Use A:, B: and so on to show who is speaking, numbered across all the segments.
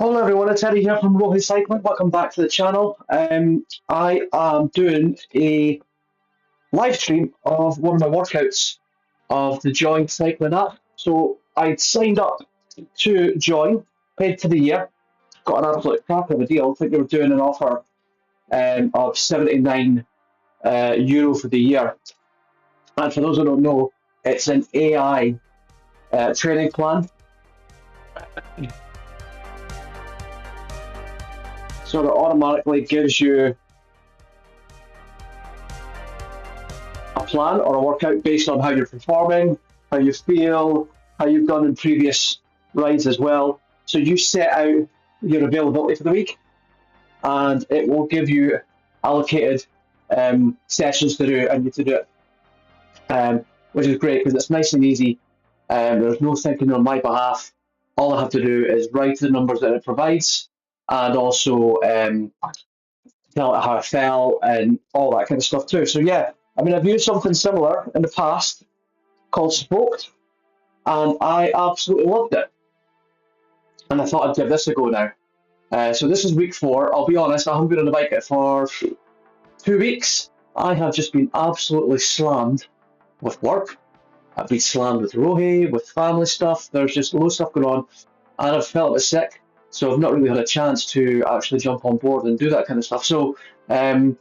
A: Hello everyone, it's Eddie here from Rohi Cycling. Welcome back to the channel. I am doing a live stream of one of my workouts of the Join Cycling app. So I signed up to join, paid for the year, got an absolute crack of a deal. I think they were doing an offer of €79 for the year. And for those who don't know, it's an AI training plan. So it automatically gives you a plan or a workout based on how you're performing, how you feel, how you've done in previous rides as well. So you set out your availability for the week and it will give you allocated sessions to do, and you to do it, which is great because it's nice and easy. There's no thinking on my behalf. All I have to do is write the numbers that it provides and also tell it how I felt and all that kind of stuff too. So yeah, I mean, I've used something similar in the past called Spoked, and I absolutely loved it. And I thought I'd give this a go now. So this is week 4. I'll be honest, I haven't been on the bike for 2 weeks. I have just been absolutely slammed with work. I've been slammed with Rohi, with family stuff. There's just loads of stuff going on, and I've felt a bit sick. So I've not really had a chance to actually jump on board and do that kind of stuff. So I've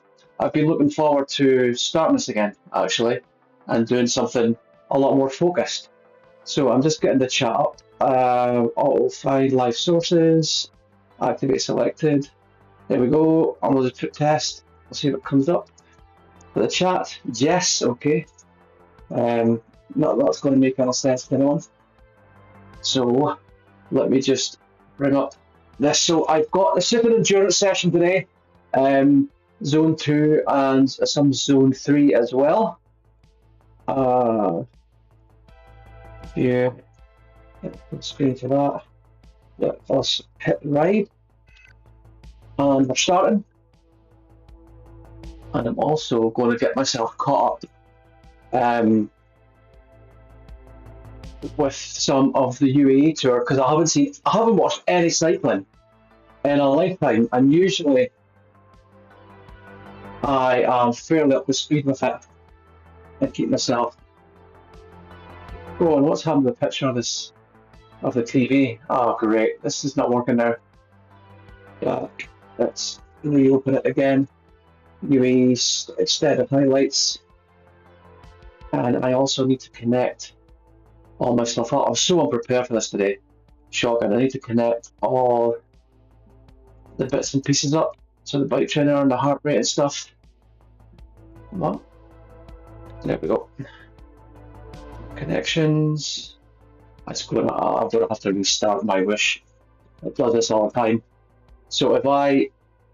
A: been looking forward to starting this again, actually, and doing something a lot more focused. So I'm just getting the chat up. Auto find live sources, activate selected. There we go. I'm going to put test. We'll see what comes up. For the chat, yes, okay. Not that's going to make any sense to anyone. So let me just bring up this. So I've got a super endurance session today, zone 2 and some zone 3 as well. Yeah, let's go to that. Let's hit ride, and we're starting. And I'm also going to get myself caught up with some of the UAE tour because I haven't watched any cycling in a lifetime, and usually I am fairly up to speed with it and keep myself going. What's happened to the picture of this of the TV? Oh great, this is not working now. Let's reopen it again. UAE instead of highlights, and I also need to connect all my stuff up. I'm so unprepared for this today. Shocking. I need to connect all the bits and pieces up. So the bike trainer and the heart rate and stuff. Well, there we go. Connections. I'm going to have to restart my Wish. It does this all the time. So if I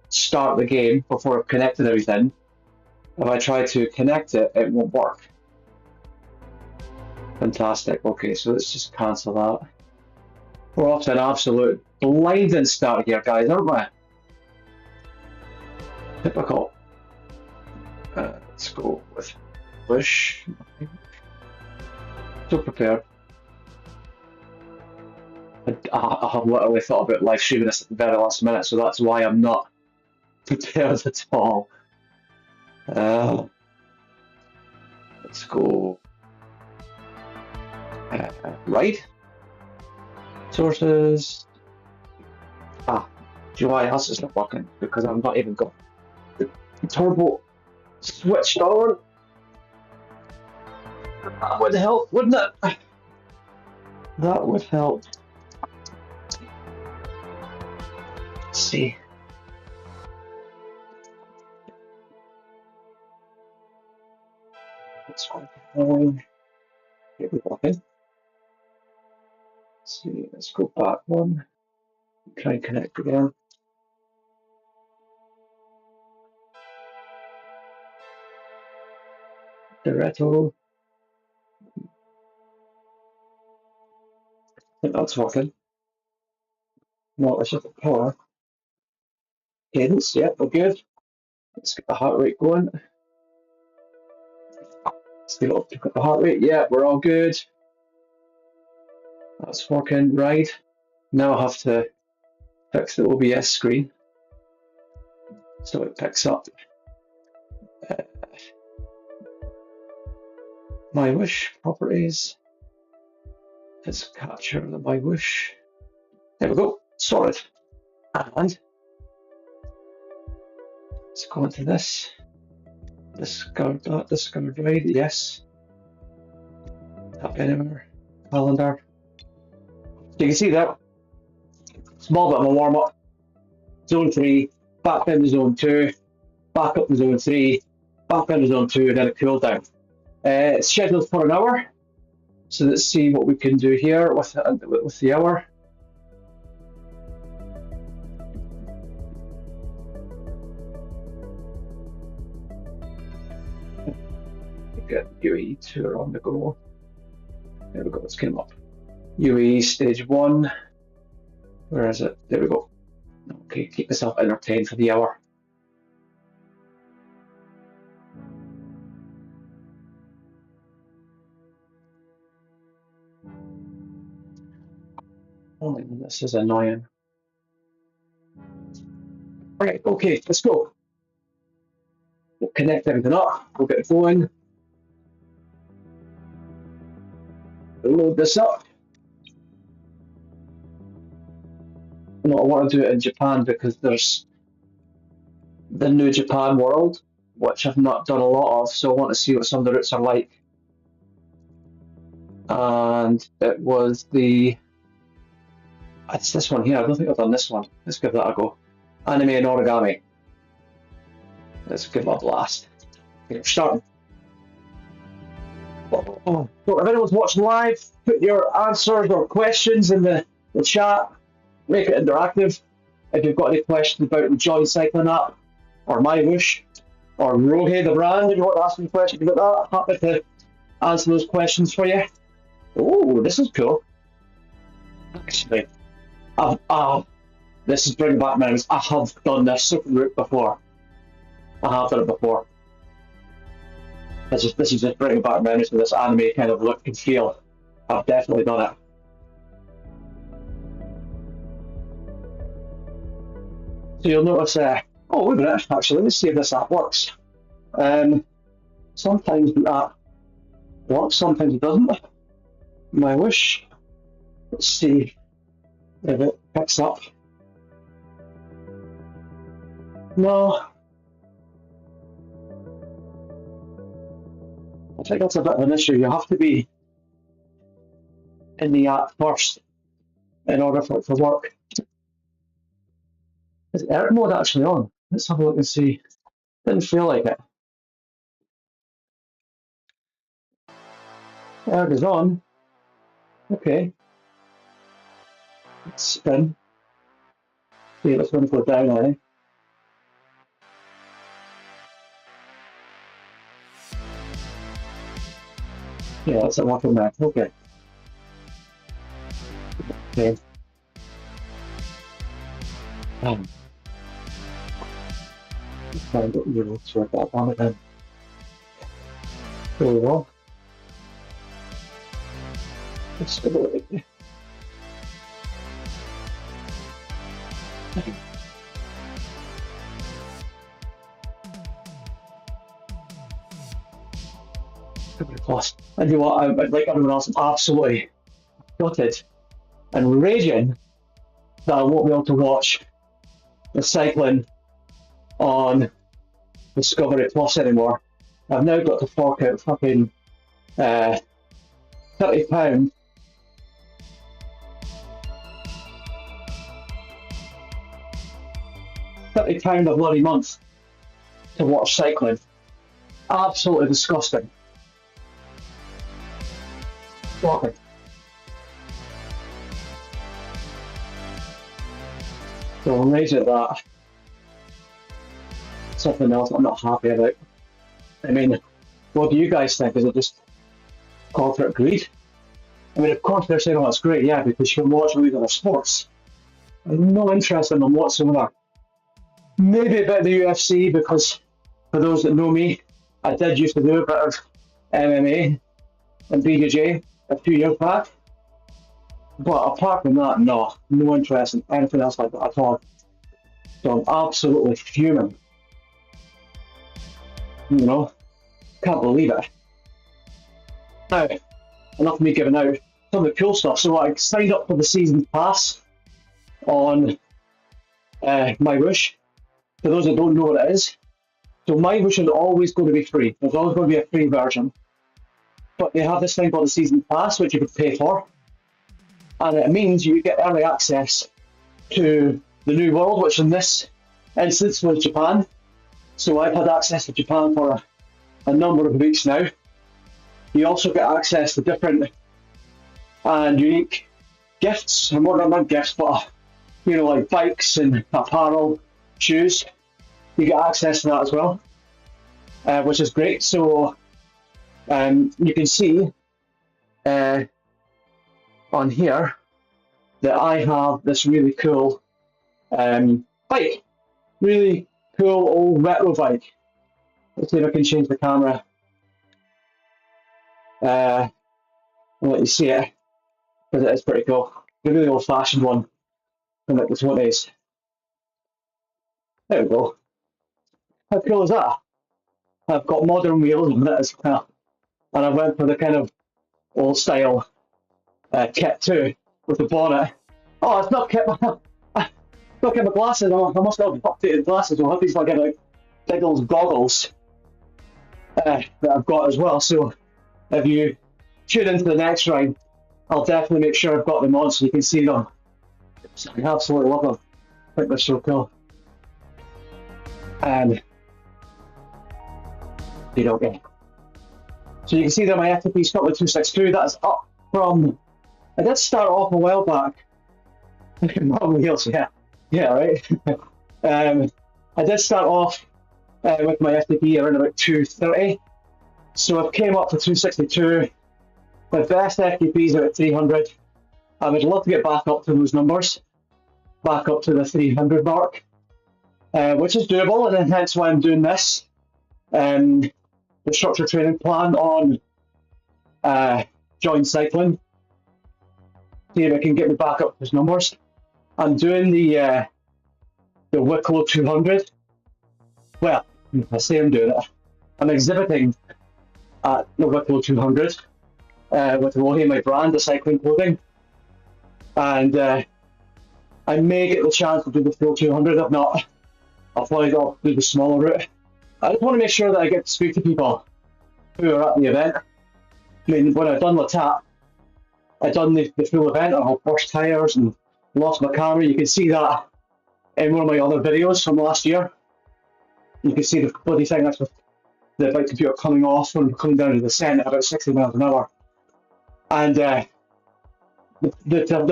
A: start the game before I've connected everything, if I try to connect it, it won't work. Fantastic. Okay, so let's just cancel that. We're off to an absolute blinding start here, guys, aren't we? Typical. Let's go with Wish. So prepared. I have literally thought about live streaming this at the very last minute, so that's why I'm not prepared at all. Let's go. Right. Sources. Do you know why else it's not working? Because I've not even got the turbo switched on. That would help, wouldn't it? That would help. Let's see. Let's get it working. Let's see, let's go back one. Try and connect again. Diretto. I think that's working. No, it's just the power. Cadence, yeah, we're good. Let's get the heart rate going. Let's get up to the heart rate. Yeah, we're all good. That's working right. Now I have to fix the OBS screen so it picks up my wish properties. Let's capture the my wish. There we go, sorted. And let's go into this. Discard that, discard right, yes. Tap anywhere, calendar. So you can see that small bit of a warm up. Zone 3, back down to zone 2, back up to zone 3, back down to zone 2, and then a cool down. It's scheduled for an hour. So let's see what we can do here with the hour. Get UAE tour on the go. There we go, it's came up. UAE stage 1. Where is it? There we go. Okay, keep myself entertained for the hour. Oh, this is annoying. Right, okay, let's go. We'll connect everything up, we'll get going. We'll load this up. No, I want to do it in Japan because there's the new Japan world, which I've not done a lot of, so I want to see what some of the routes are like. And it was it's this one here. I don't think I've done this one. Let's give that a go. Anime and origami. Let's give it a blast. Okay, we're starting. So if anyone's watching live, put your answers or questions in the chat. Make it interactive. If you've got any questions about the Joy Cycling app, or My Wish, or Rohe the brand, if you want to ask me questions about that, happy to answer those questions for you. Oh, this is cool. Actually, this is bringing back memories. I have done this route before. I have done it before. This is just bringing back memories of this anime kind of look and feel. I've definitely done it. So you'll notice, oh wait a minute, actually, let's see if this app works. Sometimes the app works, sometimes it doesn't. My Wish. Let's see if it picks up. No. I think that's a bit of an issue. You have to be in the app first in order for it to work. Is air mode actually on? Let's have a look and see. Didn't feel like it. Air is on. Okay. Let's spin. See, let's go down, I think. Yeah, that's a welcome back. Okay. Okay. Find what you will sort that one again. There we go. Stability. Plus, and you know what? I'm like everyone else, I'm absolutely gutted and raging that I won't be able to watch the cycling on Discovery Plus anymore. I've now got to fork out fucking £30. £30 a bloody month to watch cycling. Absolutely disgusting. Shocking. So I'm raising that. Something else I'm not happy about. I mean, what do you guys think? Is it just corporate greed? I mean, of course they're saying, oh, it's great, yeah, because you can watch all these other sports. I have no interest in them whatsoever. Maybe a bit of the UFC, because for those that know me, I did used to do a bit of MMA and BJJ a few years back. But apart from that, no interest in anything else like that at all. So I'm absolutely fuming. You know, can't believe it. Now, enough of me giving out some of the cool stuff. So I signed up for the season pass on My Wish. For those that don't know what it is, so My Wish is always going to be free. There's always going to be a free version. But they have this thing called the season pass, which you could pay for. And it means you get early access to the new world, which in this instance was Japan. So I've had access to Japan for a number of weeks now. You also get access to different and unique gifts, and more not gifts, but like bikes and apparel, shoes. You get access to that as well, which is great. So you can see on here that I have this really cool bike, really cool old retro bike. Let's see if I can change the camera and let you see it, because it is pretty cool. The really old-fashioned one from like the 20s. There we go. How cool is that? I've got modern wheels on it as well, and I went for the kind of old style kit too, with the bonnet. Oh, it's not kept my glasses. I must not have updated glasses. I'll have these like big old goggles that I've got as well. So if you tune into the next ride, I'll definitely make sure I've got them on so you can see them. So I absolutely love them. I think they're so cool. And you don't get. So you can see that my FTP Scotland 262, that's up from, I did start off a while back. Wrong wheels, yeah, right. I did start off with my FTP around about 230. So I've came up to 262. My best FTPs are at 300. I would love to get back up to those numbers, back up to the 300 mark, which is doable, and then hence why I'm doing this. The structured training plan on joint cycling. See if I can get me back up to those numbers. I'm doing the Wicklow 200. Well, I say I'm doing it. I'm exhibiting at the Wicklow 200 with Rohi, my brand, the cycling clothing. And I may get the chance to do the full 200. If not, I'll probably go do the smaller route. I just want to make sure that I get to speak to people who are at the event. I mean, when I've done Latat, I've done the full event, I had burst tyres and lost my camera. You can see that in one of my other videos from last year. You can see the bloody thing that's with the bike computer coming off when coming down to the descent at about 60 miles an hour. And the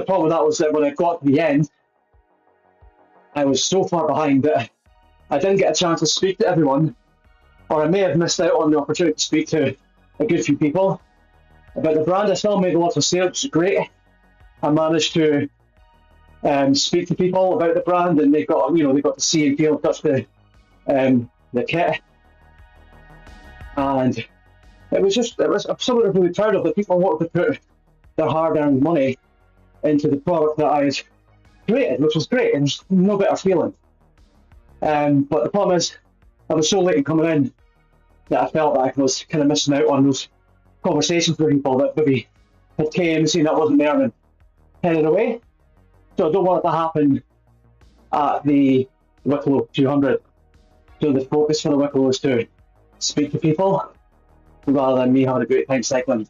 A: problem with that was that when I got to the end, I was so far behind that I didn't get a chance to speak to everyone, or I may have missed out on the opportunity to speak to a good few people. But the brand, I still made a lot of sales, which is great. I managed to speak to people about the brand, and they got to see and feel, touch the kit, and it was absolutely really proud of that people wanted to put their hard-earned money into the product that I had created, which was great, and there's no better feeling. But the problem is, I was so late in coming in that I felt that I was kind of missing out on those conversations with people that maybe had came and seen that wasn't there and headed away. So I don't want it to happen at the Wicklow 200. So the focus for the Wicklow is to speak to people rather than me having a great time cycling.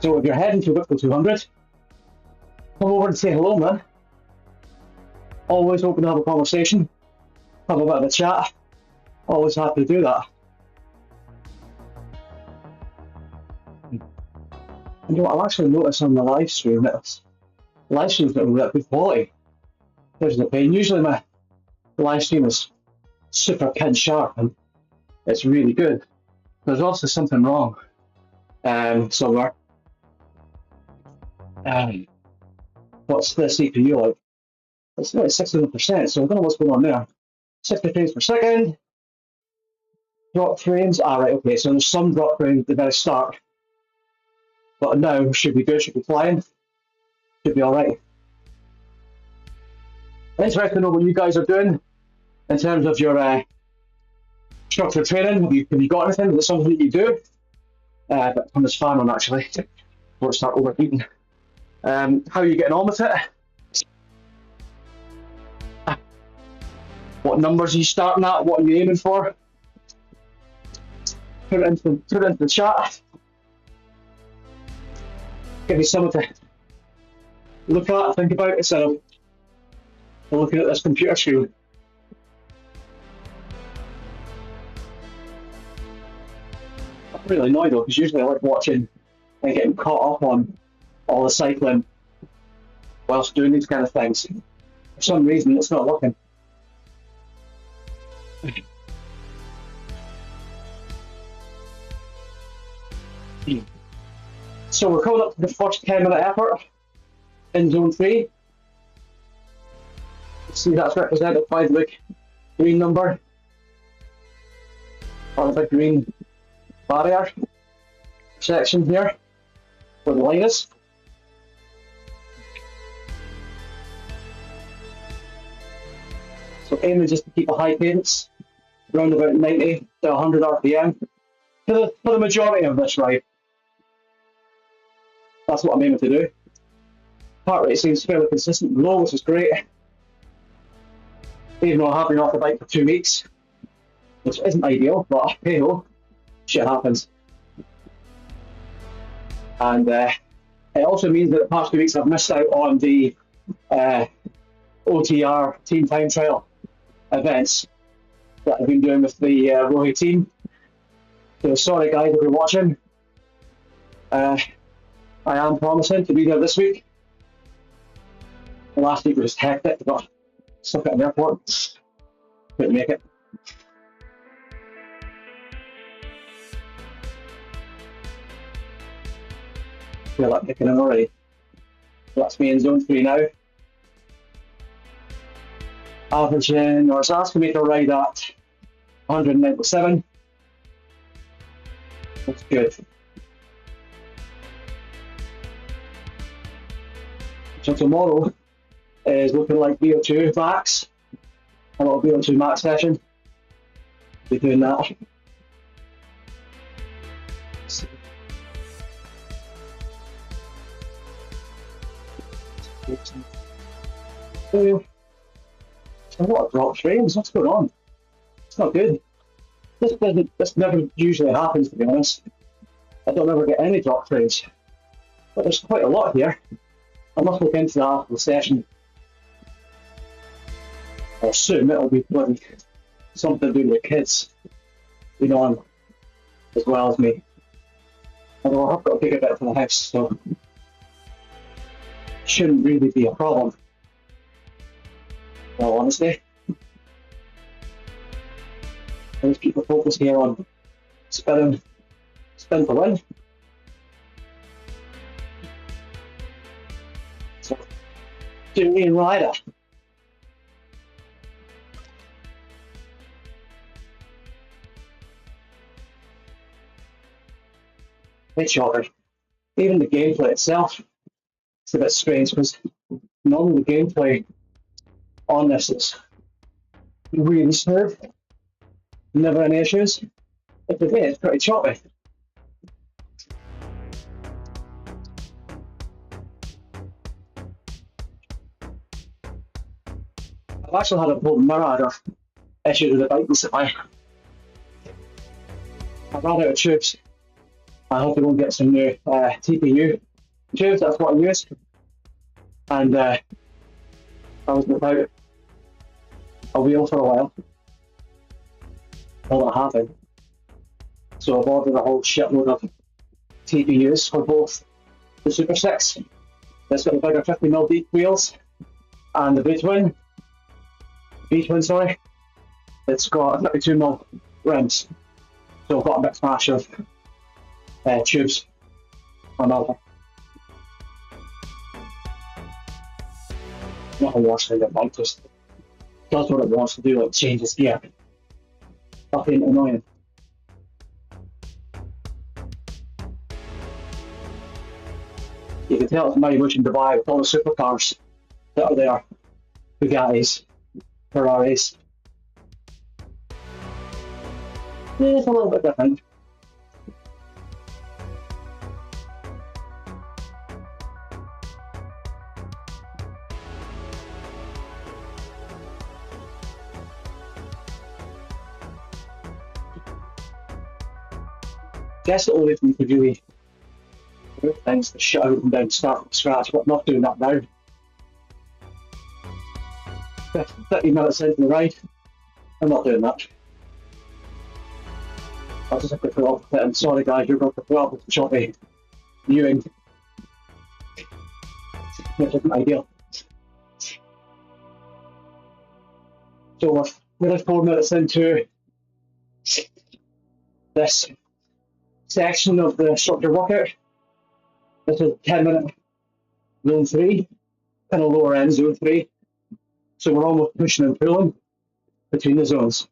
A: So if you're heading to Wicklow 200, come over and say hello, man. Always open to have a conversation, have a bit of a chat. Always happy to do that. And I've actually noticed on the live stream that live streams are really good quality. There's the pain. Usually my live stream is super pin sharp and it's really good. There's also something wrong somewhere. What's the CPU like? It's like 61%, so I don't know what's going on there. 60 frames per second. Drop frames. Right, okay, so there's some drop frames at the very start. But now should be good, should be flying. Should be all right. Interesting to know what you guys are doing in terms of your structured training. Have you got anything? Is it something that you do? But on this fan on actually, before it start overheating. How are you getting on with it? What numbers are you starting at? What are you aiming for? Put it into the chat. Give me something to look at, think about instead of looking at this computer screen. I'm really annoyed though, because usually I like watching and getting caught up on all the cycling whilst doing these kind of things. For some reason, it's not working. So we're coming up to the first 10-minute effort in zone 3. See, that's represented by the green number, or the green barrier section here, where the line is. So aim is just to keep a high cadence, around about 90 to 100 RPM, for the majority of this ride. That's what I'm aiming to do. Heart rate seems fairly consistent, low, which is great. Even though I have been off the bike for 2 weeks, which isn't ideal, but hey ho, shit happens. And it also means that the past 2 weeks I've missed out on the OTR team time trial events that I've been doing with the Rohi team. So sorry guys if you're watching. I am promising to be there this week. The last week was hectic, but stuck at an airport. Couldn't make it. Feel like picking in already. So that's me in zone 3 now. Averaging, or it's asking me to ride at 197. That's good. So tomorrow is looking like VO2 max, a little VO2 max session. Be doing that. A lot of drop frames. What's going on? It's not good. This never usually happens, to be honest. I don't ever get any drop frames, but there's quite a lot here. I must look into that after the session. I assume it'll be bloody something to do with kids being on as well as me. Although I've got a bigger bit for the house, so shouldn't really be a problem. In all honesty. Let's keep the focus here on spin for win. So, Julian Ryder. Bit shocking. Even the gameplay itself is a bit strange because normally the gameplay on this is really smooth, never any issues. But today it's pretty choppy. I've actually had a whole myriad of issues with the bike recently. I ran out of tubes. I had to go and get some new TPU tubes, that's what I used. And I was without a wheel for a while. All that happened. So I've ordered a whole shitload of TPUs for both the Super 6. That's got the bigger 50mm deep wheels, and the V-Twin, sorry. It's got 32mm rims. So I've got a mixed mash of tubes on all. Not a wash thing, but just does what it wants to do, like changes gear. Fucking annoying. You can tell it's money much in Dubai with all the supercars that are there. Bugattis, Ferraris. Yeah, it's a little bit different. Guess the only thing you could really do things to shut out and down, start from scratch, but I'm not doing that now. 30 minutes into the ride, I'm not doing that. I'll just have to put off it, and sorry guys, you're going to put off with the choppy viewing, which isn't ideal. So we're 4 minutes into this section of the structure workout. This is 10-minute zone 3, kind of lower end zone 3. So we're almost pushing and pulling between the zones.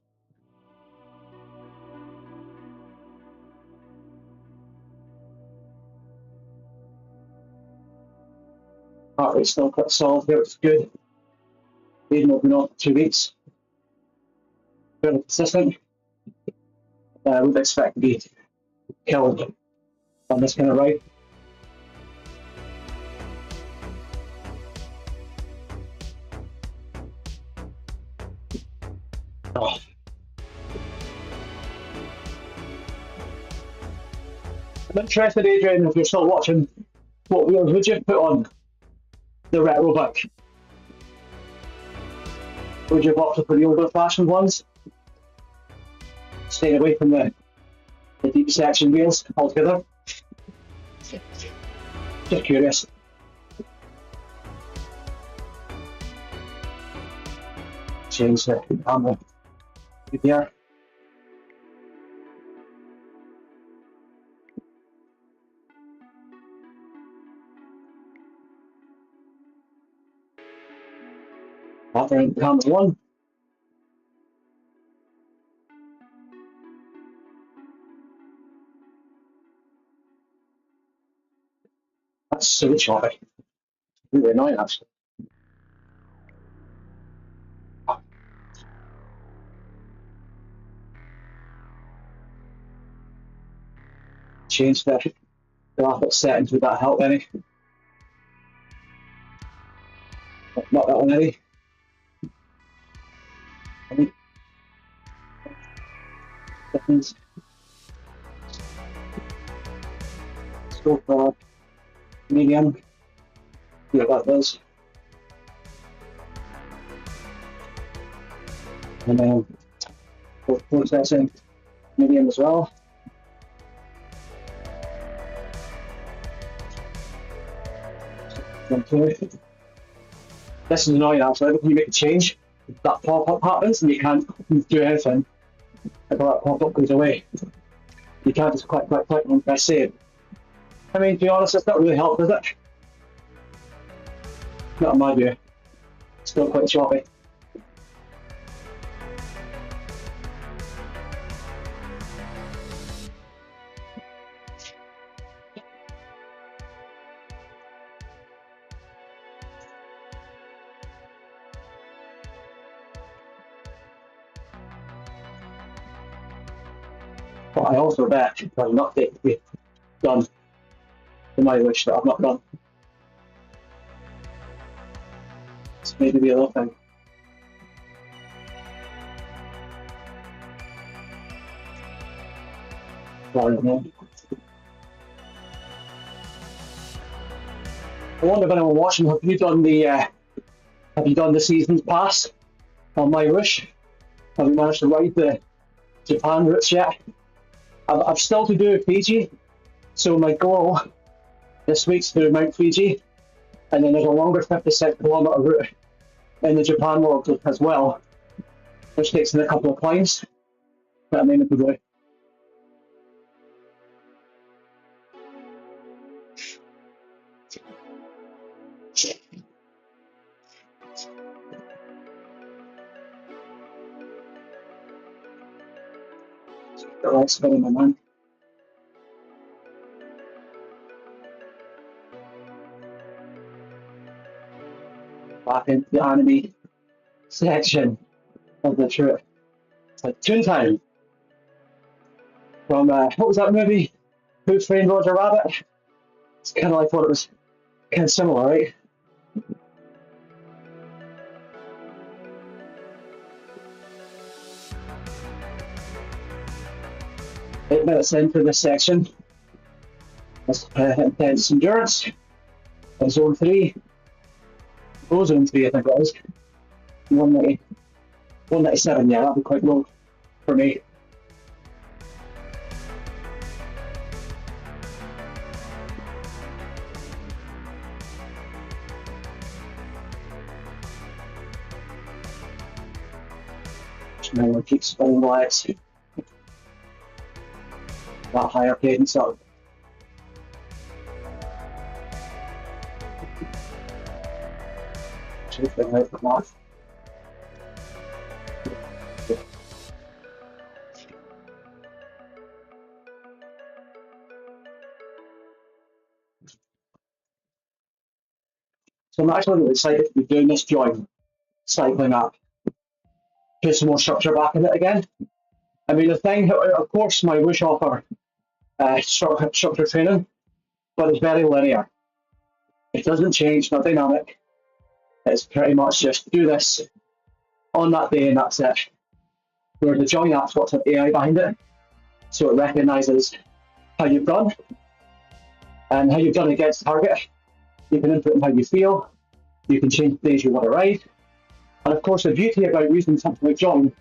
A: Heart rate's still quite solid here, which is good. Even though we've been on for 2 weeks. Fairly consistent. I would expect to be killed on this kind of ride. Oh. I'm interested, Adrian, if you're still watching, what wheels would you put on the retro bike? Would you have opted for the older fashioned ones? Staying away from the deep section wheels altogether? Just curious. Change the camera here. Offering camera 1. That's so choppy. Really annoying, actually. Change the graphic settings. Would that help any? Not that one, any. Difference. Let's go for medium. See what that does. And then processing medium as well. This is annoying actually, when you make a change, that pop-up happens and you can't do anything until that pop-up goes away. You can't just click and press save. I mean, to be honest, it's not really helped, does it? Not in my view. Still quite choppy. But I also bet there's an update to be done for my wish that I've not done. It's maybe be a little thing. I wonder if anyone watching, have you done the season's pass on my wish? Have you managed to ride the Japan routes yet? I've still to do Fiji, so my goal this week's through Mount Fiji, and then there's a longer 56-kilometre route in the Japan world as well, which takes in a couple of climbs that I'm aiming to do. Got all spinning my mind. Back into the anime section of the trip. It's like Toon Time from what was that movie? Who Framed Roger Rabbit? It's kind of like what it was, kind of similar, right? Eight minutes into this section. That's intense endurance. Zone 3. Zone 3, I think it was. 190, 197, yeah, that'd be quite low for me. Just remember to keep spinning the legs. That higher cadence up. Figure out the math. So I'm actually really excited to be doing this joint, cycling up, put some more structure back in it again. I mean, the thing, of course, my wish offer structure training, but it's very linear. It doesn't change, not dynamic. It's pretty much just do this on that day and that's it. Where the joint app's got some AI behind it, so it recognises how you've done and how you've done against target. You can input how you feel, you can change the days you want to ride. And of course, the beauty about using something like joint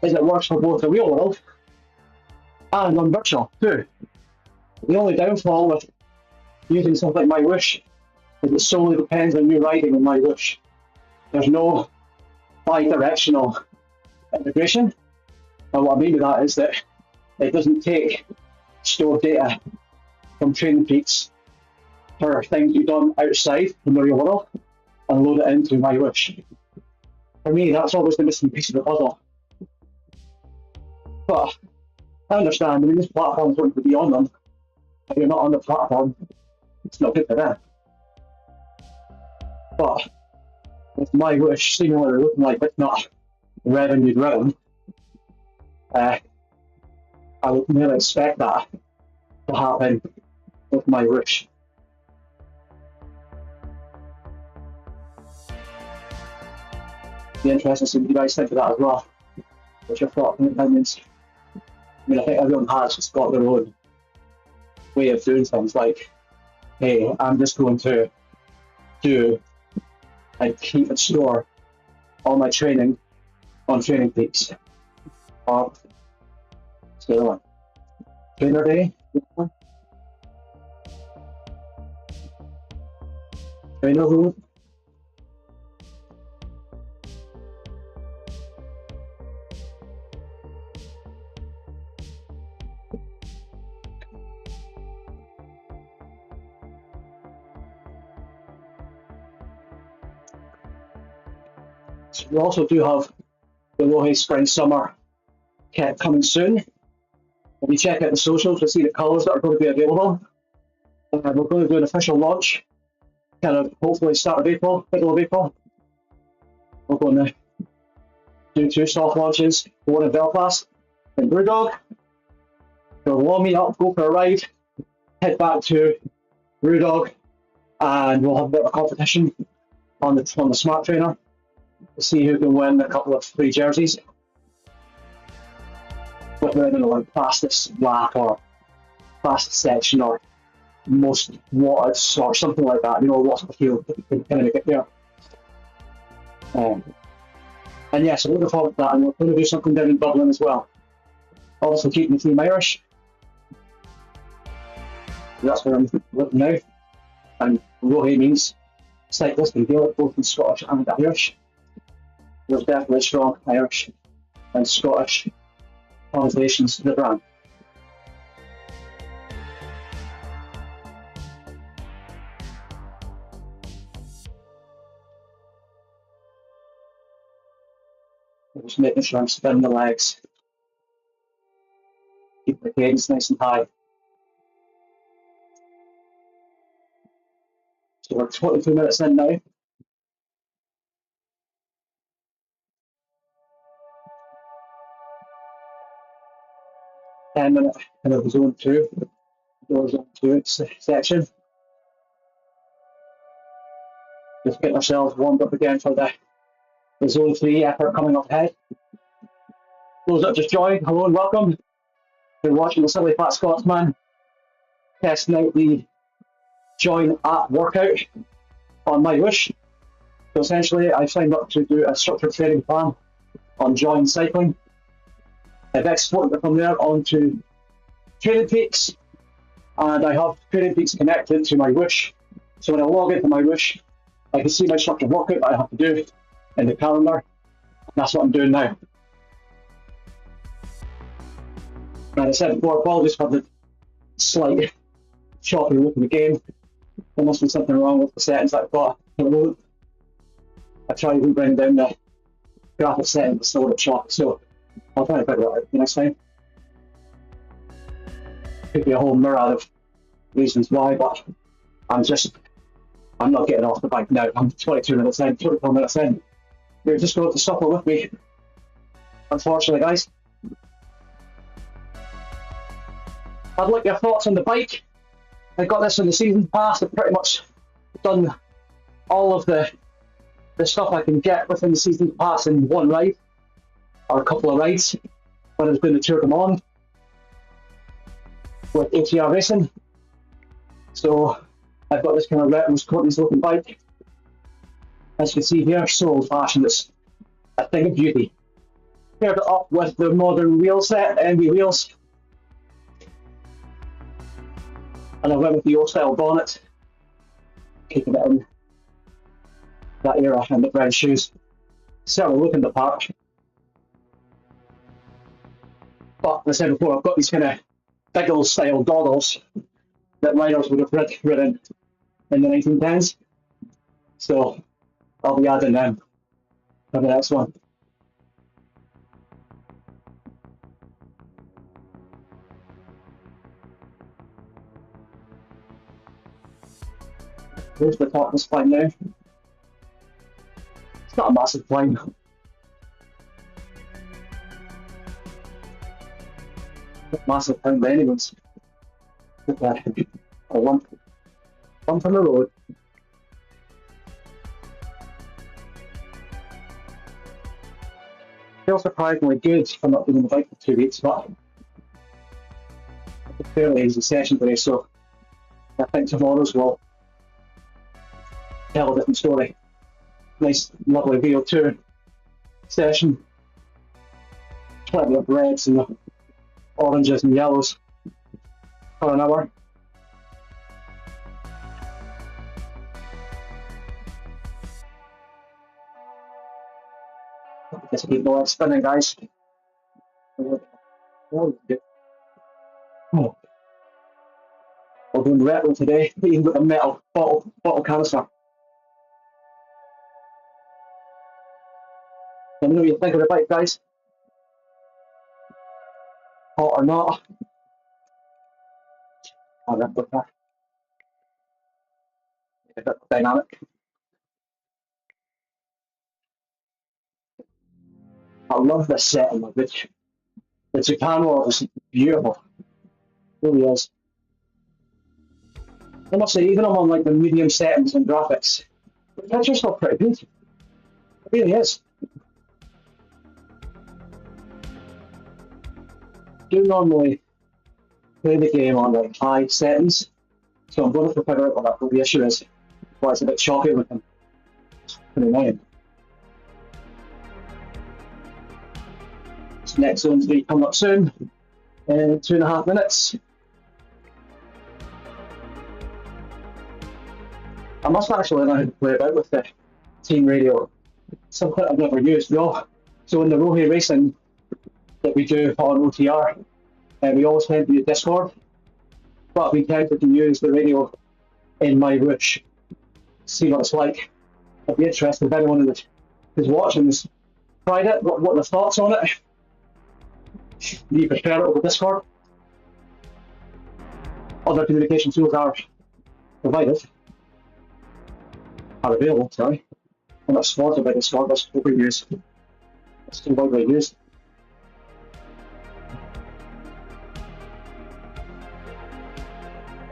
A: is it works for both the real world and on virtual too. The only downfall with using something like My Wish is it solely depends on you riding on My Wish. There's no bi-directional integration. And what I mean by that is that it doesn't take stored data from Training Peaks for things you've done outside in the real world and load it into My Wish. For me, that's always the missing piece of the puzzle. But I understand, I mean, this platform's going to be on them. If you're not on the platform, it's not good for them. But with My Wish seemingly looking like it's not revenue driven, I would really expect that to happen with My Wish. Be interesting to see what you guys think of that as well. What's your thoughts and opinions? I mean, I think everyone has just got their own way of doing things. Like, hey, I'm just going to do and keep and store all my training on Training Peaks. Or, what's the other one? Trainer Day? Trainer Rule? So we also do have the Lohe Spring Summer kit coming soon. If you check out the socials, you'll see the colours that are going to be available. We're going to do an official launch, kind of hopefully start of April, middle of April. We're going to do 2 soft launches, one in Belfast and Brewdog. We'll warm me up, go for a ride, head back to Brewdog, and we'll have a bit of a competition on the Smart Trainer. We'll see who can win a couple of free jerseys. Whether they're like fastest lap or fastest section or most wattage or something like that, you know, what's the field can kind of get there. And yes, I'm looking forward to that, and we're going to do something down in Dublin as well. Also keeping the team Irish. That's where I'm looking now. And Rohe means cyclist and Gaelic, both in Scottish and Irish. There's definitely strong Irish and Scottish translations to the brand. Just making sure I'm spinning the legs. Keep the cadence nice and high. So we're 22 minutes in now. 10-minute kind of zone 2 section. Just get ourselves warmed up again for the zone 3 effort coming up ahead. Those that just joined, hello and welcome. You're watching the Silly Fat Scotsman testing out the Join App workout on my wish. So essentially, I signed up to do a structured training plan on Join Cycling. I've exported it from there onto Training Peaks, and I have Training Peaks connected to my wish. So when I log into my wish, I can see my structured workout that I have to do in the calendar. And that's what I'm doing now. And I said before, apologies for the slight choppy look in the game. There must be something wrong with the settings that I've got. I tried to bring down the graphic settings, it's still a bit choppy, so I'll try to figure it out the next time. Could be a whole myriad of reasons why, but I'm not getting off the bike now. I'm 22 minutes in, 24 minutes in. You're just going to have to suffer with me, unfortunately, guys. I'd like your thoughts on the bike. I got this in the season pass. I've pretty much done all of the stuff I can get within the season pass in one ride, or a couple of rides, when I was doing the Tour de Monde with ATR Racing. So I've got this kind of retro Courtney's looking bike. As you can see here, so old fashioned, it's a thing of beauty. Paired it up with the modern wheel set, NB wheels. And I went with the old style bonnet, keeping it in that era, and the brown shoes. Certainly looking the part. But as I said before, I've got these kind of Biggle style goggles that riders would have ridden in the 1910s. So I'll be adding them for the next one. Here's the top of the spine now. It's not a massive climb. Not massive climb by anyone's. A lump on the road. Feels surprisingly good for not doing the bike for 2 weeks, but it's a fairly easy session today, so I think tomorrow's will tell a different story. Nice, lovely VO2 session. Plenty of reds and oranges and yellows for an hour. Just keep the legs spinning, guys. Oh. We're doing retro today, even with a metal bottle canister. Let me know what you think of the bike, guys. Hot or not. I'll wrap with that. A bit dynamic. I love this setting of it. The Japan world is beautiful. It really is. I must say, even on like the medium settings and graphics, the picture's still pretty good. It really is. I do normally play the game on like high settings, so I'm going to figure out what the issue is. Why it's a bit choppy looking. It's pretty annoying. This next zone's going to be coming up soon, in 2.5 minutes. I must actually learn how to play about with the team radio. Something I've never used. So in the Rohe racing that we do on OTR, we always tend to use Discord, but we tend to use the radio in my wish. See what it's like. I'd be interested if anyone who's watching has tried it, what the thoughts on it. Do you prefer it over Discord? Other communication tools are provided. Are available, sorry. I'm not sponsored by Discord, that's what we use. That's too widely used.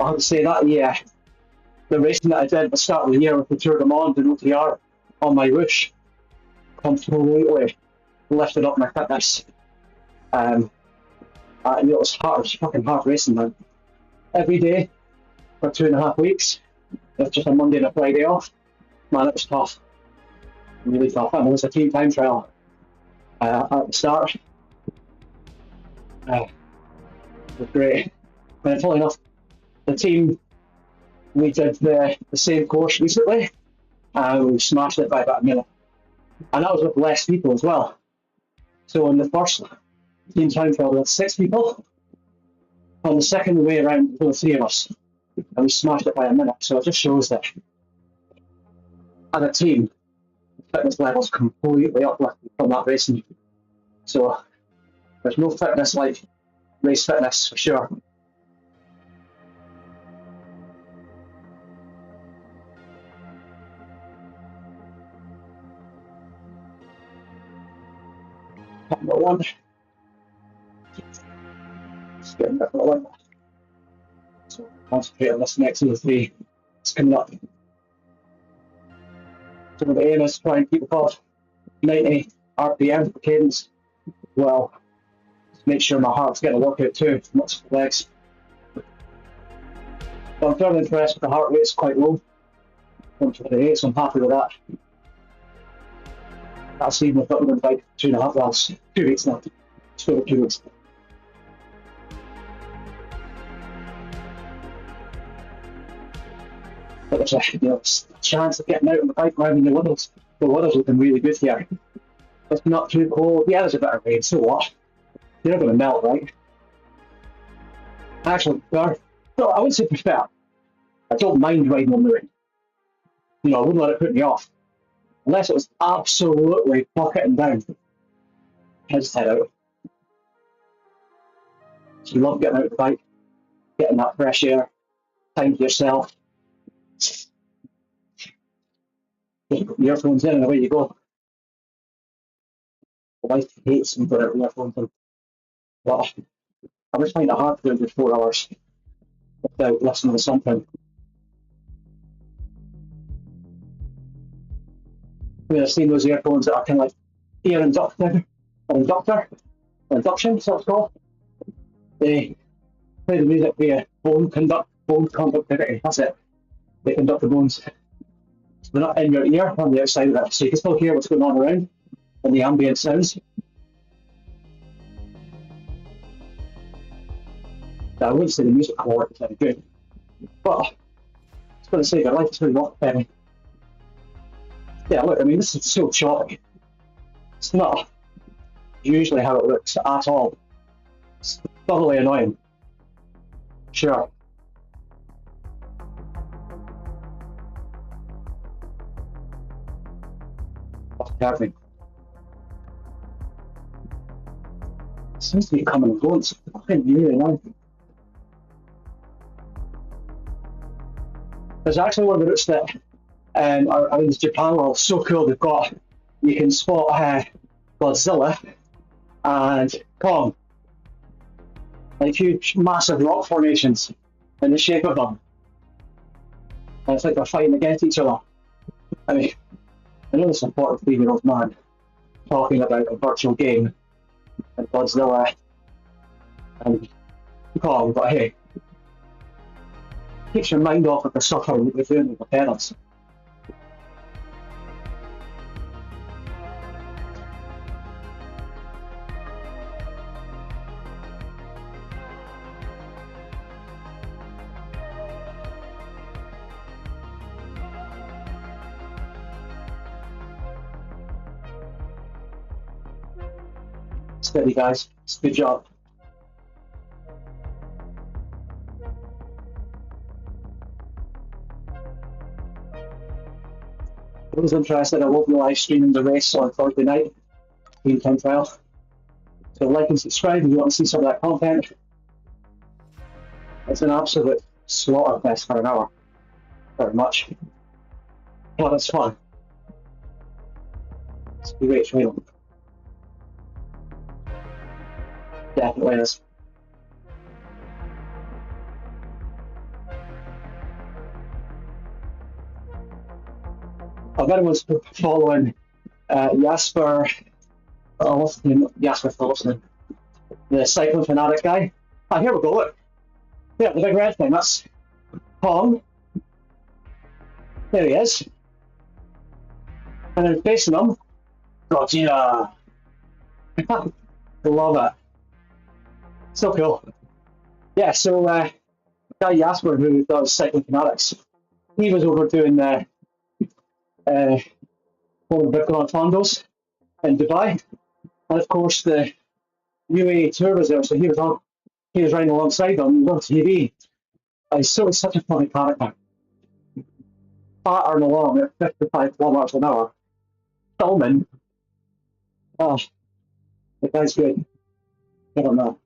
A: I have to say that, yeah, the racing that I did at the start of the year with the Tour de Monde and OTR on my wish completely lifted up my fitness. It was hard, it was fucking hard racing, man. Every day for 2.5 weeks, with just a Monday and a Friday off. Man, it was tough. Really tough. And it was a team time trial at the start. It was great. And funnily enough, the team, we did the same course recently, and we smashed it by about a minute. And that was with less people as well. So in the first team time trial, we had 6 people. On the second way around, there were 3 of us, and we smashed it by a minute. So it just shows that as a team, fitness levels completely uplifted from that racing. So there's no fitness like race fitness for sure. Number 1. Just getting a bit more like that. So concentrate on this next 2 or 3. It's coming up. So the aim is to try and keep above 90 RPM for cadence. Well, make sure my heart's getting a workout too, not just legs. But I'm fairly impressed with the heart rate, it's quite low. 128, so I'm happy with that. That's even with it like 2.5 hours, 2 weeks now. Just over 2 weeks. But there's a chance of getting out on the bike around in the weather's looking really good here. It's not too cold. Yeah, there's a bit of rain, so what? You're not going to melt, right? Actually, no, I wouldn't say prefer. I don't mind riding on the rain. I wouldn't let it put me off. Unless it was absolutely bucketing down. I just head out. So you love getting out of the bike, getting that fresh air, time to yourself. Just put the earphones in and away you go. My wife hates me putting earphones in. But I just find it hard to do it for 4 hours without listening to something. I mean, I've seen those earphones that are kind of like ear induction, so it's called. They play the music via bone conductivity, that's it. They conduct the bones. So they're not in your ear, on the outside of it, so you can still hear what's going on around and the ambient sounds. I wouldn't say the music quality is very good, but it's going to save your life, it's really not very. Yeah, look, I mean, this is so choppy. It's not usually how it looks at all. It's thoroughly annoying. Sure. That's perfect. It seems to be coming and going. It's fucking really annoying. There's actually one of the routes that are in Japan. Well, it's so cool. They've got, you can spot Godzilla and Kong, like huge, massive rock formations in the shape of them. And it's like they're fighting against each other. I mean, I know this is a 43-year-old man talking about a virtual game and Godzilla and Kong, but hey, keeps your mind off of the suffering that they're doing with the parents. Steady, guys. Good job. If anyone's interested, I will be live streaming the race on Thursday night, team time trial. So like and subscribe if you want to see some of that content. It's an absolute slaughter fest for an hour. Very much. But it's fun. It's a great training. Definitely is. If anyone's following Jasper, what's his name? Jasper Philipson, the cycling fanatic guy. Ah, here we go. Look, yeah, the big red thing. That's Tom. There he is. And then facing him, Gotcha. I love it. So cool. Yeah, so guy Jasper, who does cycling fanatics, he was over doing one of the big Fondos in Dubai, and of course the UAE tour was there, so he was riding alongside them on TV. He's such a funny character, battering along at 55 kilometers an hour, filming. Oh, the guy's good. I don't know.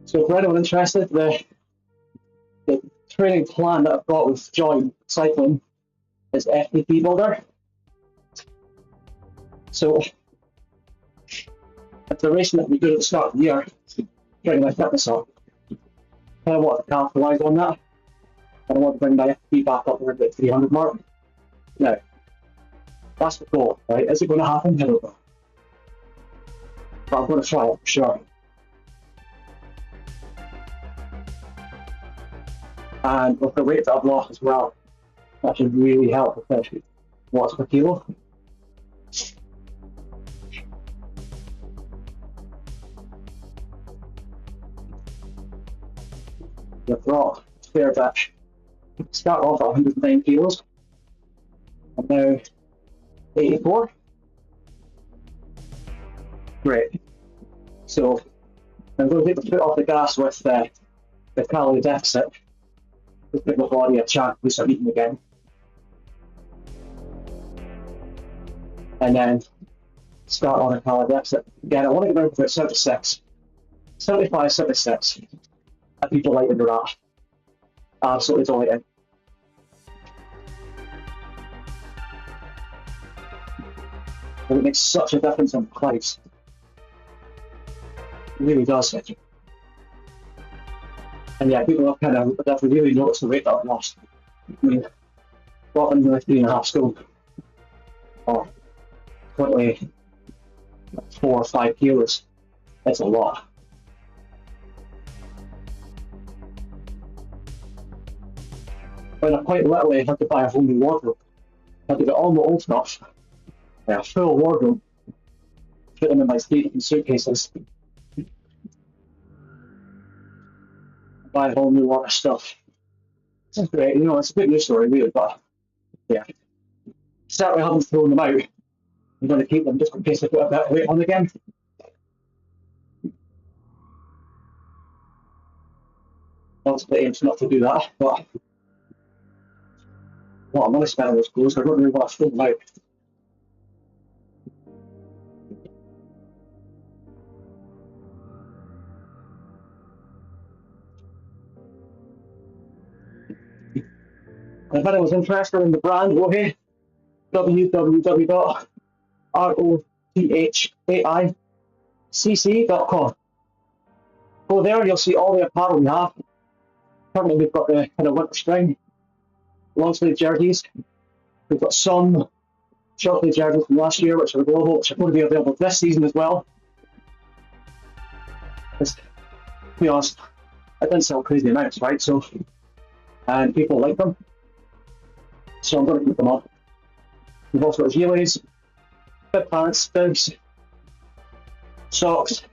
A: So for anyone interested, the training plan that I've got with Joint Cycling is FTP Builder. So if the racing that we do at the start of the year, getting my fitness up, I want to capitalise on that. And I want to bring my FTP back up around the 300 mark. Now, that's the goal, right? Is it going to happen? I don't know. But I'm going to try it for sure. And with the weight that I've lost as well, that should really help, especially watts per kilo. You've got a fair bit. Start off at 109 kilos, and now 84. Great. So I'm going to take the foot off the gas with the calorie deficit. Just give my body a chance to start eating again. And then start on a calorie deficit. Again, I want to get down to about 76. 75, 76. And people like to do that. Absolutely delighted. And it makes such a difference on price. It really does. And yeah, people have kind of really noticed the weight that I've lost. I mean, got under 3.5 stone, or 24 or 5 kilos. That's a lot. When I quite literally had to buy a whole new wardrobe. I had to get all my old stuff, a full wardrobe, put them in my 3 different suitcases, buy a whole new lot of stuff. It's great, you know, it's a bit news story really, but yeah. Certainly haven't thrown them out. I'm going to keep them just in case I put a bit of weight on again. Obviously, aims not to do that, but what I'm going to spend on those clothes, I don't really want to throw them out. If anyone's interested in the brand, Rohai, www.rothaiCC.com. Go there, you'll see all the apparel we have. Currently, we've got the kind of winter spring long sleeve jerseys. We've got some short sleeve jerseys from last year, which are global, which are going to be available this season as well. To be honest, I didn't sell crazy amounts, right? So, and people like them. So I'm going to keep them up. We've also got gilets, bib pants, bibs, socks,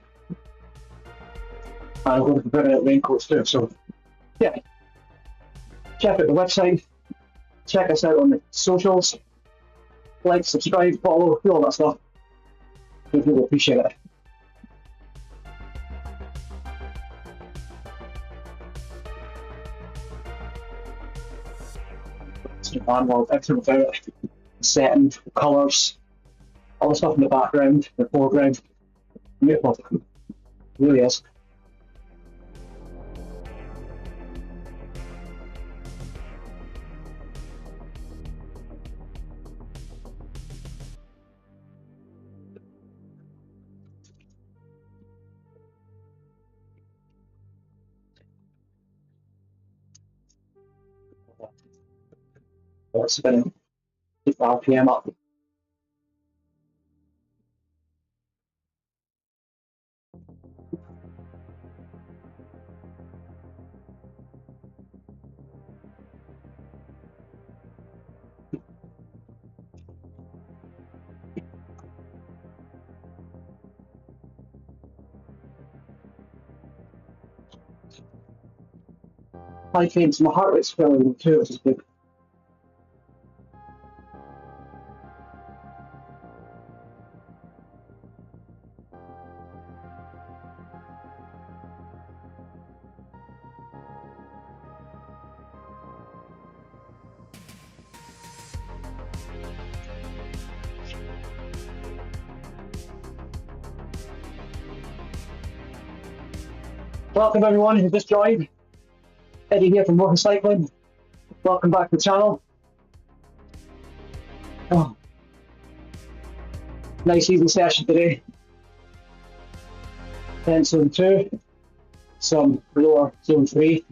A: and I'm going to be bringing out raincoats too. So yeah, check out the website, check us out on the socials, like, subscribe, follow, do all that stuff. We really appreciate it. Manual, everything about it, setting, colours, all the stuff in the background, the foreground, beautiful, it really is. It's going to keep the RPM up. High pains, my heart rate's fairly too, which is good. Welcome everyone who just joined. Eddie here from Working Cycling. Welcome back to the channel. Oh, nice easy session today. Then zone 2, some lower zone 3.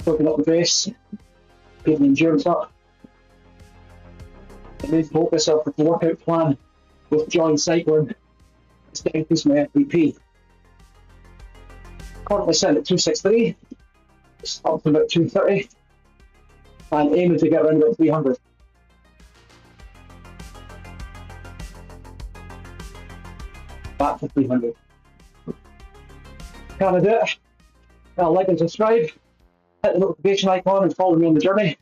A: Working up the base, getting endurance up. The main focus of the workout plan with joint cycling is to increase my FBP. Currently set at 263, it's up to about 230, and aiming to get around about 300. Back to 300. Can I do it? Well, like and subscribe, hit the notification icon and follow me on the journey,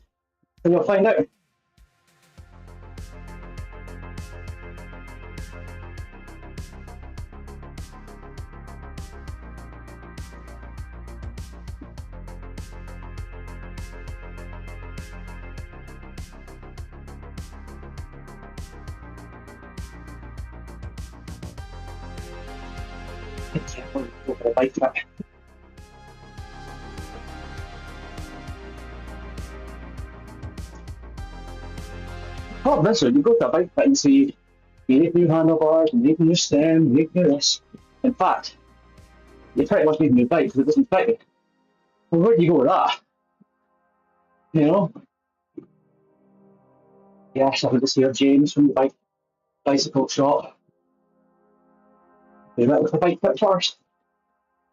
A: and you'll find out. Go for a bike trip. Oh, this one, you go to a bike fit and see, you need new handlebars, you need new stem, you need new this. In fact, you pretty much need a new bike because it doesn't fit you. Well, where do you go with that? You know? Yes, I would just hear James from the bicycle shop. You went with the bike fit first.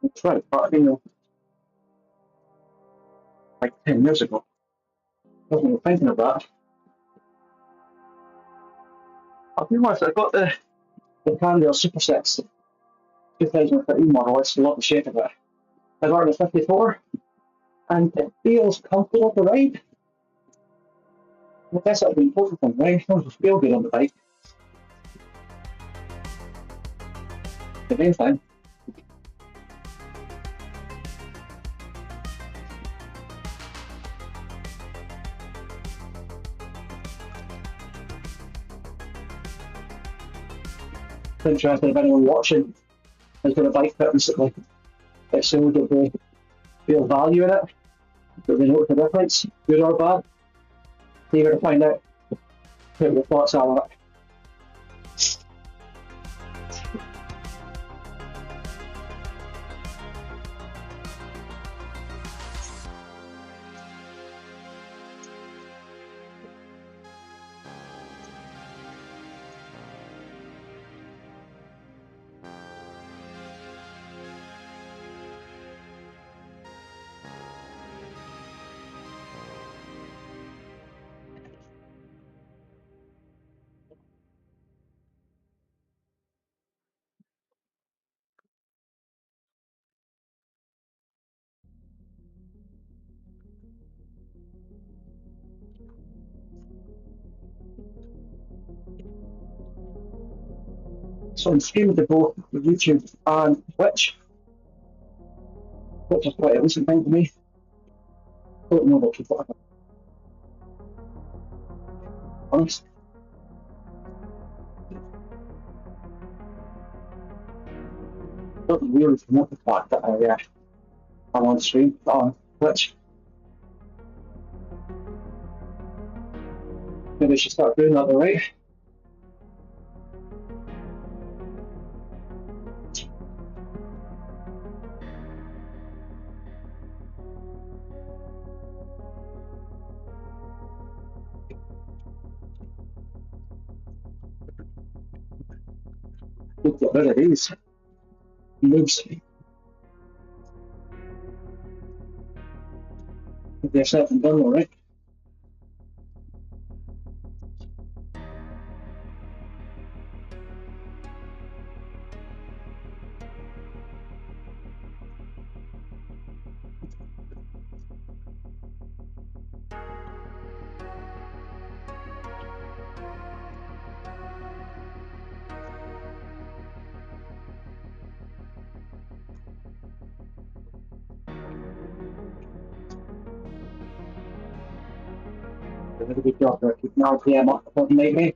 A: That's right, but you know, like 10 years ago. I wasn't even thinking of that. I'll be honest, I got the Candle Super 6 2013 model. I love the shape of it. I got it at 54, and it feels comfortable to ride. I guess that'd be an important thing, right? It doesn't feel good on the bike. The main thing. Interested if anyone watching has got a bike fit recently. It's so that they feel value in it, that they notice the difference, good or bad. So you're going to find out what your thoughts are on it. So I'm streaming to both YouTube and Twitch, which is quite a recent thing for me. I don't know what you've got. Honest. I don't really promote the fact that I'm on stream on Twitch. Maybe I should start doing that, right? We'll get rid of these moves. They're set and done already. Did a good job there, keeping RPM up before maybe.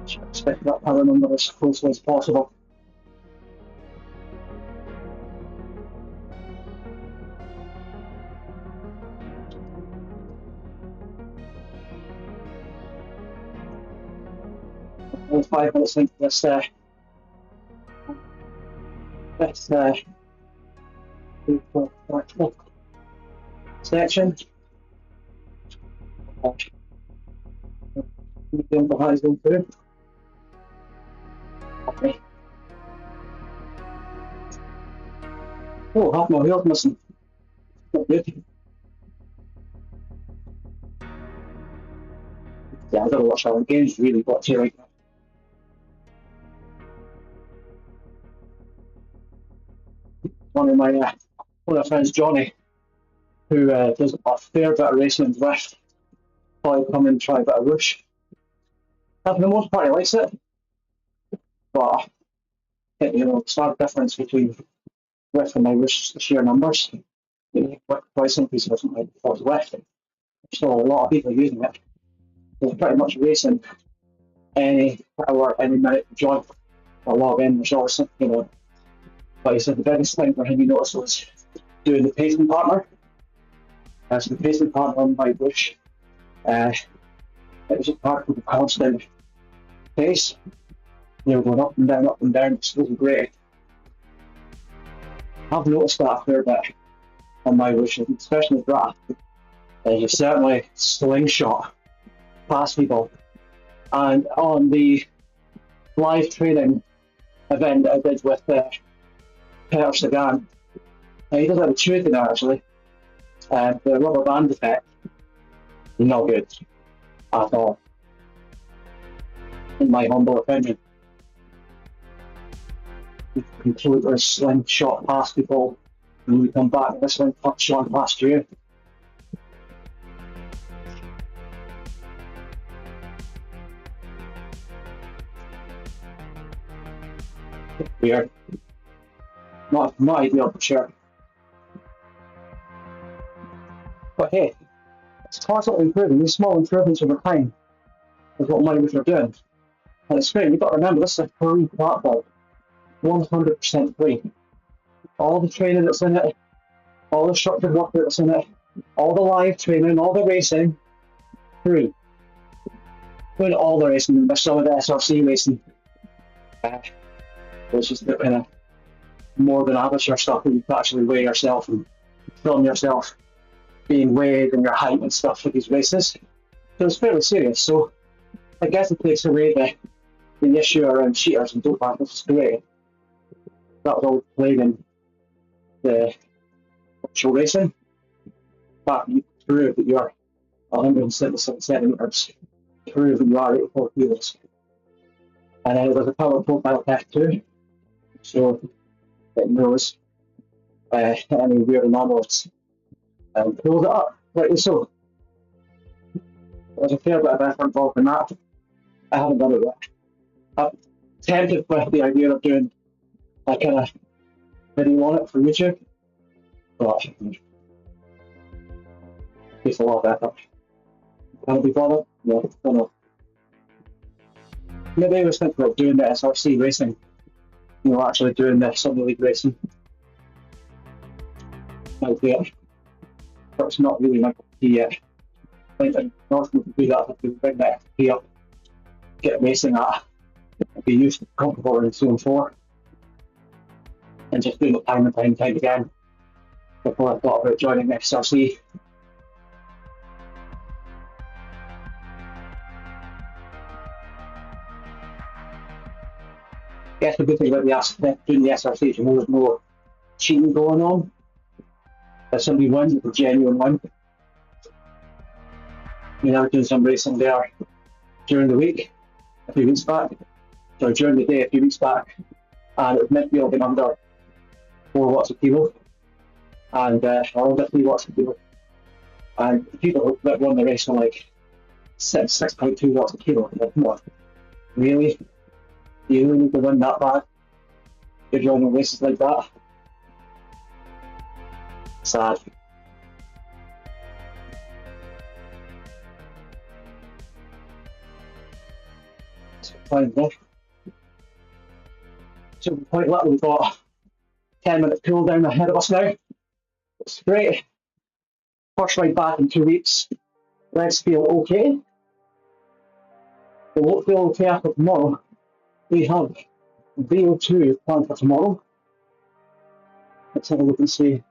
A: Should expect that power number as closely as possible. We're 5 minutes into this section. Medium to high zone through. Okay. Oh, half my wheels missing. Not good. Yeah, I don't know what our game's really got to right now. One of my friends, Johnny, who does a fair bit of racing and drift, thought I'd come and try a bit of whoosh. For the most part, he likes it, but it's not a difference between Rift and my whoosh, the sheer numbers. Price increase doesn't like before Rift. There's still a lot of people using it. There's pretty much racing any hour, any minute, join or log in. There's always something, But he said the biggest thing for him he noticed was doing the pacing partner. So the pacing partner on my whoosh, it was a part of a constant pace. They were going up and down, it was great. I've noticed that a fair bit on my whoosh, especially draft. You certainly slingshot past people. And on the live training event that I did with Peter Sagan, he does have a Tuesday now actually. The rubber band effect, not good at all, in my humble opinion. You completely slingshot past people, and you come back and this one touched on past you. Weird. Not ideal for sure. But hey, it's constantly improving. These small improvements over time is what mine are doing. And it's great. You've got to remember, this is a free platform. 100% free. All the training that's in it, all the structured work that's in it, all the live training, all the racing, free. Doing all the racing, there's some of the SRC racing, which is the kind of more than amateur stuff where you can actually weigh yourself and film yourself being weighed and your height and stuff for these races. So it's fairly serious. So I guess it takes away the issue around cheaters and doping, which is great. That was always plaguing the actual racing. But you prove that you're 176 centimetres, prove that you are 84 kilos. And then there's a power profile test too, so it knows any weird anomalies and pulls it up. Rightly so. There's a fair bit of effort involved in that. I haven't done it yet. I'm tempted with the idea of doing a kind of video on it for YouTube, but it takes a lot of effort. Can I be bothered? No, don't know. Maybe I was thinking about doing the SRC racing, actually doing the Sunday League racing. Might do it. But it's not really my cup of tea yet. I think that North would do that if we bring that FP up, get racing at, be used to comfortable in Zone 4, and just do it time and time again. before I thought about joining SRC. I guess the good thing about doing the SRC is there's no cheating going on. If somebody wins, it's a genuine win. I mean, I was doing some racing there during the week a few weeks back, so during the day a few weeks back, and it was meant to be all been under 4 watts a kilo, and or under 3 watts a kilo. And the people that won the race were like 6.2 watts a kilo. Like, what? Really? You really need to win that bad if you're on races like that? Sad. Fine, yeah. So quite little, we've got 10-minute cool down ahead of us now. It's great. First ride back in 2 weeks. Legs feel okay. They won't feel okay after tomorrow. We have VO2 planned for tomorrow. Let's have a look and see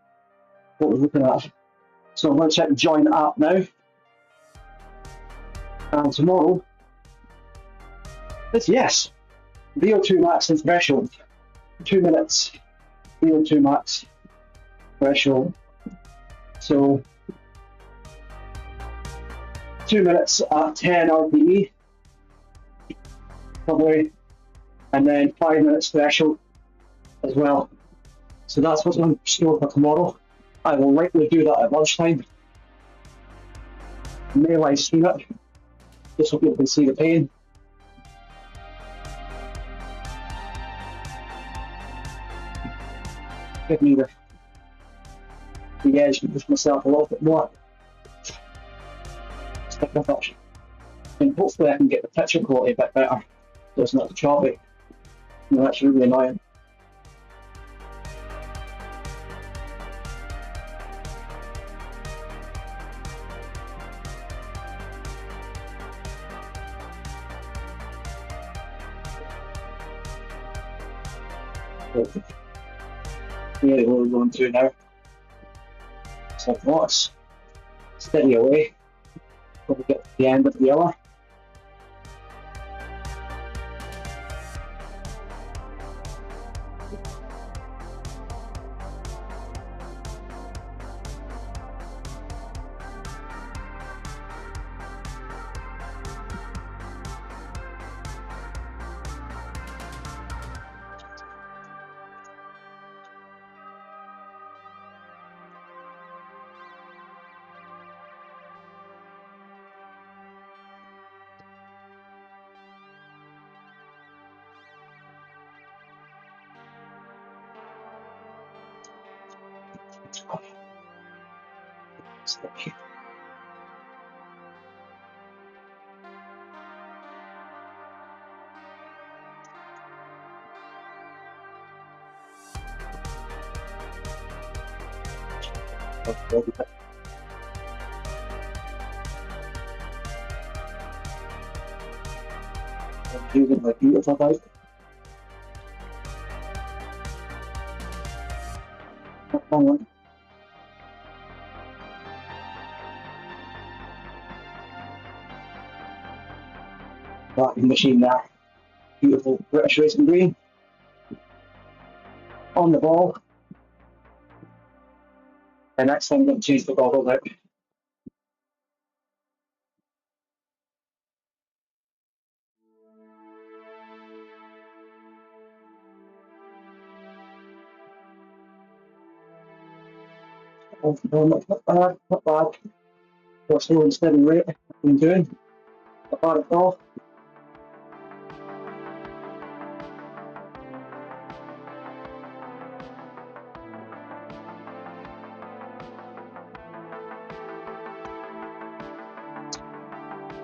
A: what we're looking at. So I'm going to check the join app now. And tomorrow, it's yes. VO2 max and threshold. 2 minutes. VO2 max threshold. So 2 minutes at 10 RPE, probably, and then 5 minutes threshold as well. So that's what's on store for tomorrow. I will likely do that at lunchtime. May live stream it, just so people can see the pain. Give me the edge to push myself a little bit more. Stick with it. And hopefully I can get the picture quality a bit better, so it's not choppy. No, that's really annoying. Really what we're going through now. So let's steady away before we get to the end of the hour. Using my beautiful bike. That machine there. Beautiful British racing green. On the ball. And next time I'm going to change the goggles out. Oh, no, not bad, not bad. Got slow and steady rate I've been doing. Not bad at all.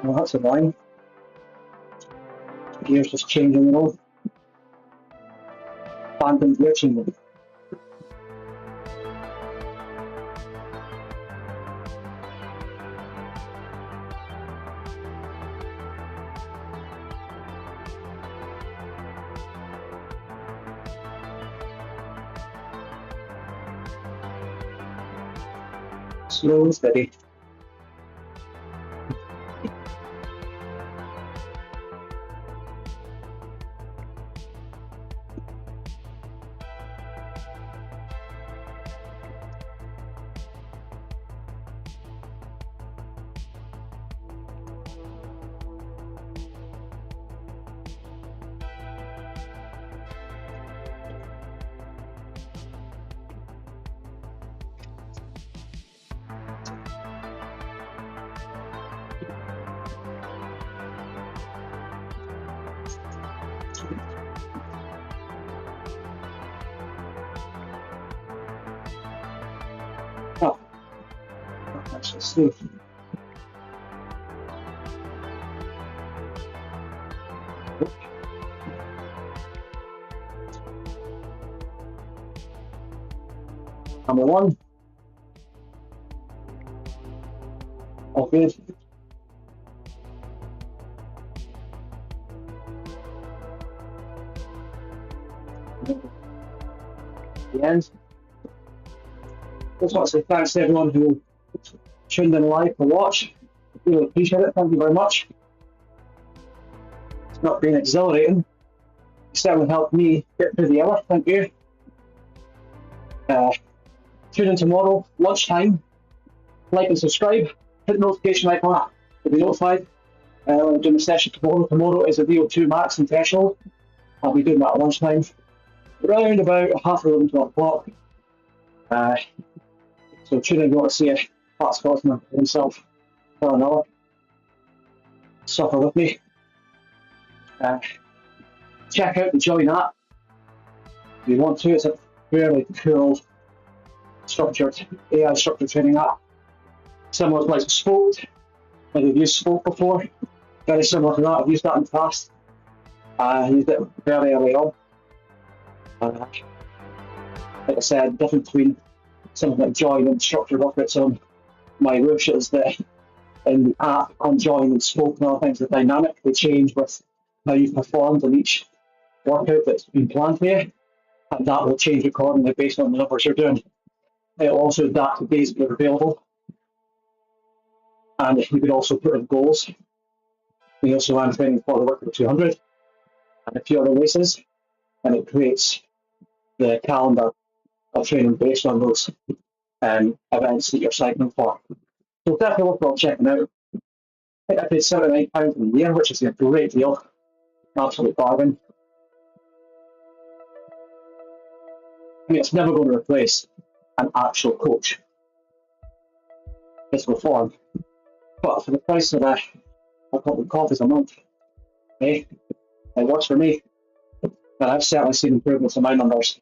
A: Well, that's annoying. The gear's just changing the road. Phantom glitching them. Slow and steady. Oh, that's just slow. Number one. All good. The end. Just want to say thanks to everyone who tuned in live to watch. Really appreciate it. Thank you very much. It's not been exhilarating. It certainly helped me get through the hour. Thank you. Tune in tomorrow, lunchtime. Like and subscribe. Hit the notification icon to be notified. I'm doing a session tomorrow. Tomorrow is a VO2 max and threshold. I'll be doing that at lunchtime. Around about 11:30, 12 o'clock. So tune in if you want to see a Pat Scotsman himself for another. Suffer with me. Check out the Join app if you want to. It's a fairly cool structured AI structured training app. Similar to like Spoke. If you've used Spoke before, very similar to that. I've used that in the past. I used it very early on. Like I said, the difference between something like Join and structured workouts on my Rush is that in the app on Join and Spoke and other things, the dynamic they change with how you've performed on each workout that's been planned for you, and that will change accordingly based on the numbers you're doing. It'll also adapt to days that are available, and you could also put in goals. We also ran training for the workout 200 and a few other races, and it creates the calendar of training based on those events that you're cycling for. So definitely worthwhile checking out. I think I paid £79 for the year, which is a great deal. Absolute bargain. I mean, it's never going to replace an actual coach. Physical form. But for the price of a couple of coffees a month, it works for me. But I've certainly seen improvements in my numbers.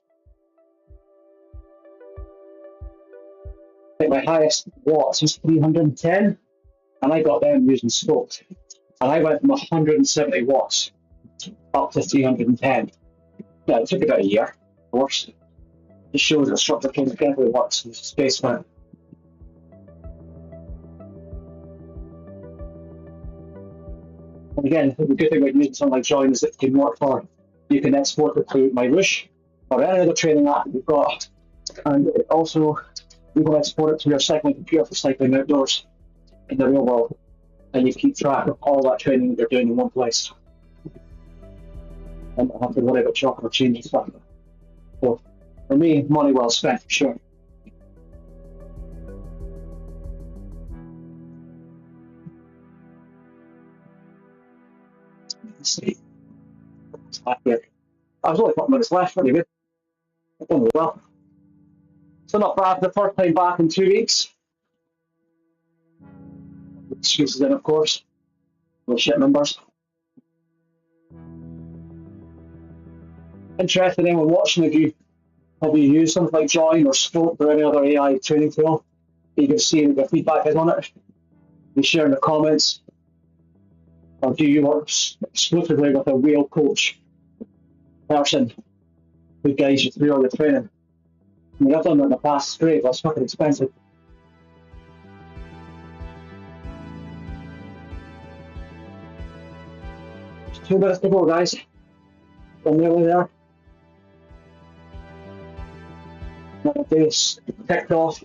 A: I think my highest watts was 310, and I got them using Spoke. And I went from 170 watts up to 310. Yeah, it took about a year, of course. It shows that structure training definitely works in space man. And again, the good thing about using something like Join is that it can work for, you can export it to my Rush or any other training app that you've got. And it also, you can export it to your cycling computer for cycling outdoors in the real world. And you keep track of all that training that you're doing in one place. And don't have to worry about chopping or changing stuff. So for me, money well spent, for sure. Let's see. Here. I was only 40 minutes left, pretty good. I've done really well. So not bad, the first time back in 2 weeks. Excuses in, of course. No shit numbers. Interested in anyone watching, if you probably use something like Join or Spoke or any other AI training tool, you can see what the feedback is on it. You share in the comments. Or do you work exclusively with a real coach person who guides you through all your training? I mean, I've done that in the past, it's great, but it's fucking expensive. Just 2 minutes to go, guys. I'm nearly there. Another day's ticked off.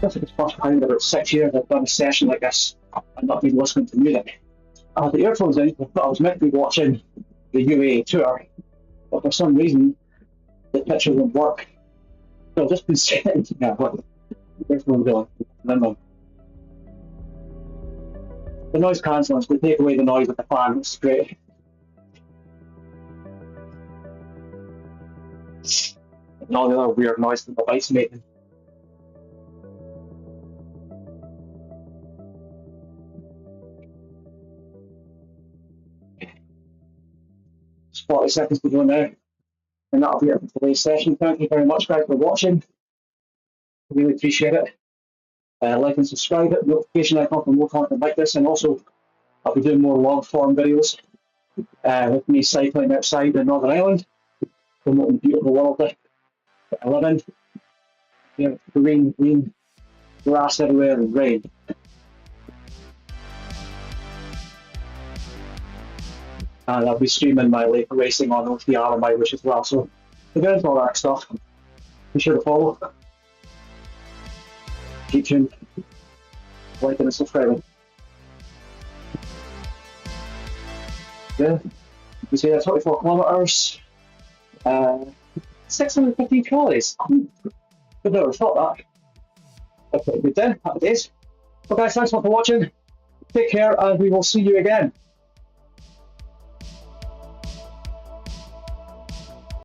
A: This is the first time in about 6 years I've done a session like this and not been listening to music. I had the earphones in, but I was meant to be watching the UAE tour, but for some reason the picture won't work. So I've just been sitting there with the earphones on. And then the noise cancellants, we take away the noise of the fan, it's great. And all the other weird noise that the device making. Just 40 seconds to go now. And that'll be it for today's session. Thank you very much, guys, for watching. Really appreciate it. Like and subscribe, it, notification icon for more content like this, and also I'll be doing more long form videos with me cycling outside in Northern Ireland, promoting the beautiful world that I live in. Yeah, green grass everywhere and rain. And I'll be streaming my lake racing on OTR and my wish as well. So if you're into all that stuff, be sure to follow. Keep tuned, liking and subscribing. Yeah, you see that 24 kilometers, 650 calories. I've never thought that. That's pretty good then. Happy days. Well, guys, thanks a lot for watching. Take care, and we will see you again.